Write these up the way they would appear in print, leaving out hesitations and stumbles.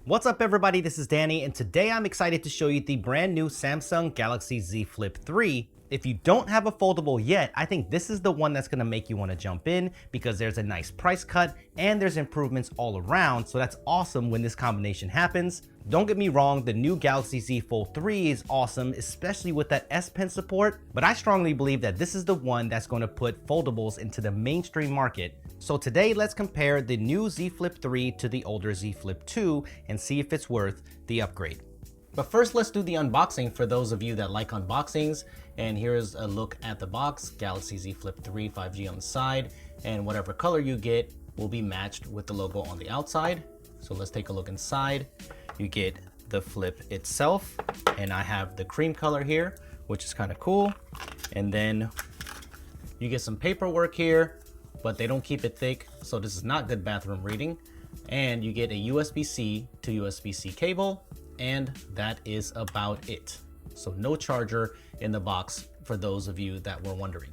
What's up everybody, this is Danny, and today I'm excited to show you the brand new Samsung Galaxy Z Flip 3. If you don't have a foldable yet, I think this is the one that's gonna make you wanna jump in because there's a nice price cut and there's improvements all around, so that's awesome when this combination happens. Don't get me wrong, the new Galaxy Z Fold 3 is awesome, especially with that S Pen support, but I strongly believe that this is the one that's gonna put foldables into the mainstream market. So today, let's compare the new Z Flip 3 to the older Z Flip 2 and see if it's worth the upgrade. But first, let's do the unboxing for those of you that like unboxings. And here's a look at the box. Galaxy Z Flip 3 5G on the side, and whatever color you get will be matched with the logo on the outside. So let's take a look inside. You get the flip itself, and I have the cream color here, which is kind of cool. And then you get some paperwork here, but they don't keep it thick, so this is not good bathroom reading. And you get a USB-C to USB-C cable, and that is about it. So no charger in the box for those of you that were wondering.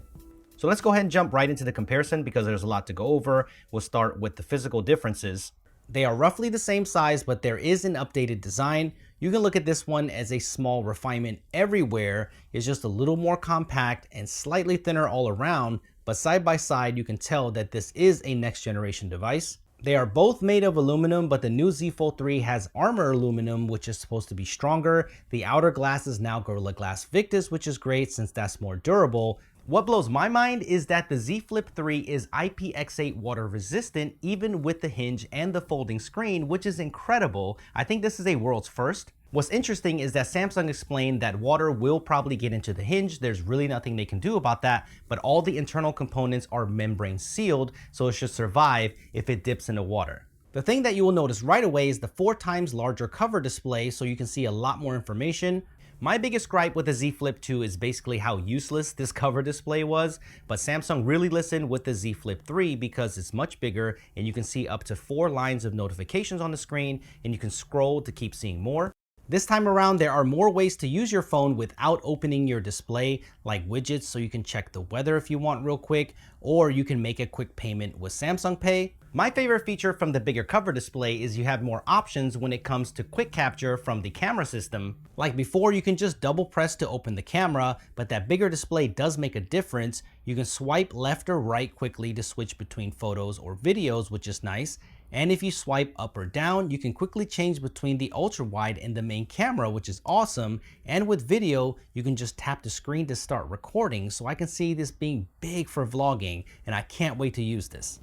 So let's go ahead and jump right into the comparison because there's a lot to go over. We'll start with the physical differences. They are roughly the same size, but there is an updated design. You can look at this one as a small refinement everywhere. It's just a little more compact and slightly thinner all around, but side by side, you can tell that this is a next generation device. They are both made of aluminum, but the new Z Fold 3 has armor aluminum, which is supposed to be stronger. The outer glass is now Gorilla Glass Victus, which is great since that's more durable. What blows my mind is that the Z Flip 3 is IPX8 water resistant, even with the hinge and the folding screen, which is incredible. I think this is a world's first. What's interesting is that Samsung explained that water will probably get into the hinge. There's really nothing they can do about that, but all the internal components are membrane sealed, so it should survive if it dips into water. The thing that you will notice right away is the 4 times larger cover display, so you can see a lot more information. My biggest gripe with the Z Flip 2 is basically how useless this cover display was, but Samsung really listened with the Z Flip 3 because it's much bigger and you can see up to 4 lines of notifications on the screen, and you can scroll to keep seeing more. This time around, there are more ways to use your phone without opening your display, like widgets, so you can check the weather if you want real quick, or you can make a quick payment with Samsung Pay. My favorite feature from the bigger cover display is you have more options when it comes to quick capture from the camera system. Like before, you can just double press to open the camera, but that bigger display does make a difference. You can swipe left or right quickly to switch between photos or videos, which is nice. And if you swipe up or down, you can quickly change between the ultra wide and the main camera, which is awesome. And with video, you can just tap the screen to start recording. So I can see this being big for vlogging, and I can't wait to use this.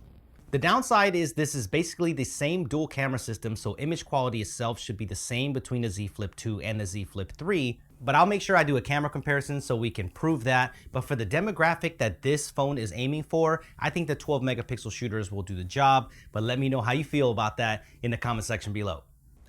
The downside is this is basically the same dual camera system, so image quality itself should be the same between the Z Flip 2 and the Z Flip 3, but I'll make sure I do a camera comparison so we can prove that. But for the demographic that this phone is aiming for, I think the 12 megapixel shooters will do the job, but let me know how you feel about that in the comment section below.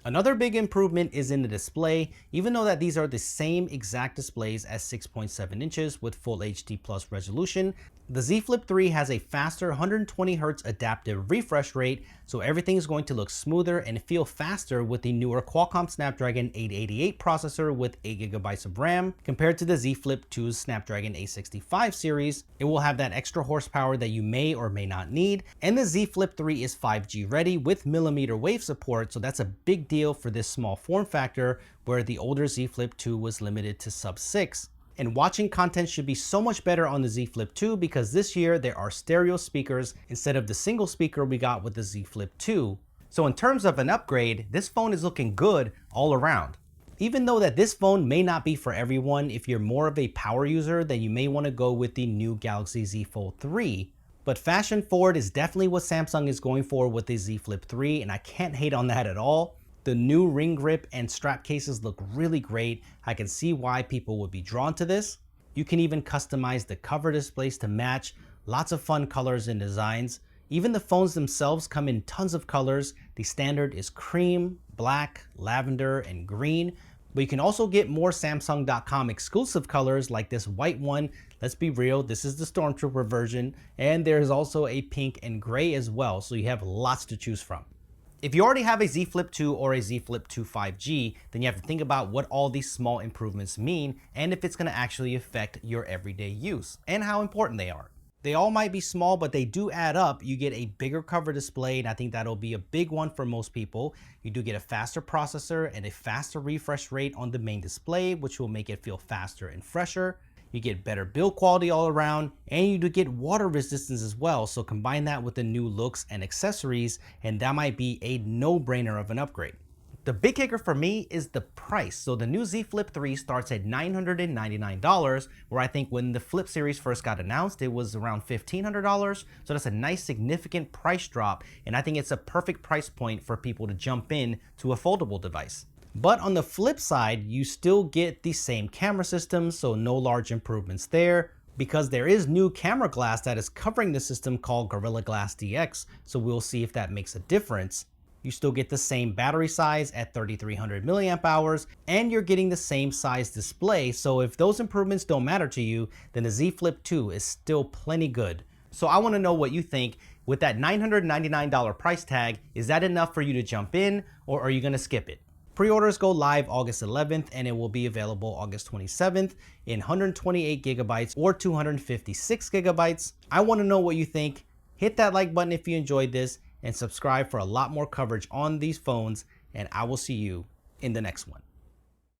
Another big improvement is in the display. Even though that these are the same exact displays as 6.7 inches with full HD plus resolution, the Z Flip 3 has a faster 120 Hz adaptive refresh rate, so everything is going to look smoother and feel faster with the newer Qualcomm Snapdragon 888 processor with 8 GB of RAM. Compared to the Z Flip 2's Snapdragon 865 series, it will have that extra horsepower that you may or may not need. And the Z Flip 3 is 5G ready with millimeter wave support, so that's a big deal for this small form factor, where the older Z Flip 2 was limited to sub 6. And watching content should be so much better on the Z Flip 2 because this year there are stereo speakers instead of the single speaker we got with the Z Flip 2. So in terms of an upgrade, this phone is looking good all around. Even though that this phone may not be for everyone, if you're more of a power user, then you may want to go with the new Galaxy Z Fold 3. But fashion forward is definitely what Samsung is going for with the Z Flip 3, and I can't hate on that at all. The new ring grip and strap cases look really great. I can see why people would be drawn to this. You can even customize the cover displays to match. Lots of fun colors and designs. Even the phones themselves come in tons of colors. The standard is cream, black, lavender, and green. But you can also get more Samsung.com exclusive colors like this white one. Let's be real, this is the Stormtrooper version. And there's also a pink and gray as well, so you have lots to choose from. If you already have a Z Flip 2 or a Z Flip 2 5G, then you have to think about what all these small improvements mean and if it's going to actually affect your everyday use and how important they are. They all might be small, but they do add up. You get a bigger cover display, and I think that'll be a big one for most people. You do get a faster processor and a faster refresh rate on the main display, which will make it feel faster and fresher. You get better build quality all around, and you do get water resistance as well. So combine that with the new looks and accessories, and that might be a no-brainer of an upgrade. The big kicker for me is the price. So the new Z Flip 3 starts at $999, where I think when the Flip series first got announced, it was around $1,500. So that's a nice significant price drop, and I think it's a perfect price point for people to jump in to a foldable device. But on the flip side, you still get the same camera system, so no large improvements there, because there is new camera glass that is covering the system called Gorilla Glass DX, so we'll see if that makes a difference. You still get the same battery size at 3,300 milliamp hours, and you're getting the same size display, so if those improvements don't matter to you, then the Z Flip 2 is still plenty good. So I want to know what you think. With that $999 price tag, is that enough for you to jump in, or are you going to skip it? Pre-orders go live August 11th, and it will be available August 27th in 128 gigabytes or 256 gigabytes. I want to know what you think. Hit that like button if you enjoyed this, and subscribe for a lot more coverage on these phones, and I will see you in the next one.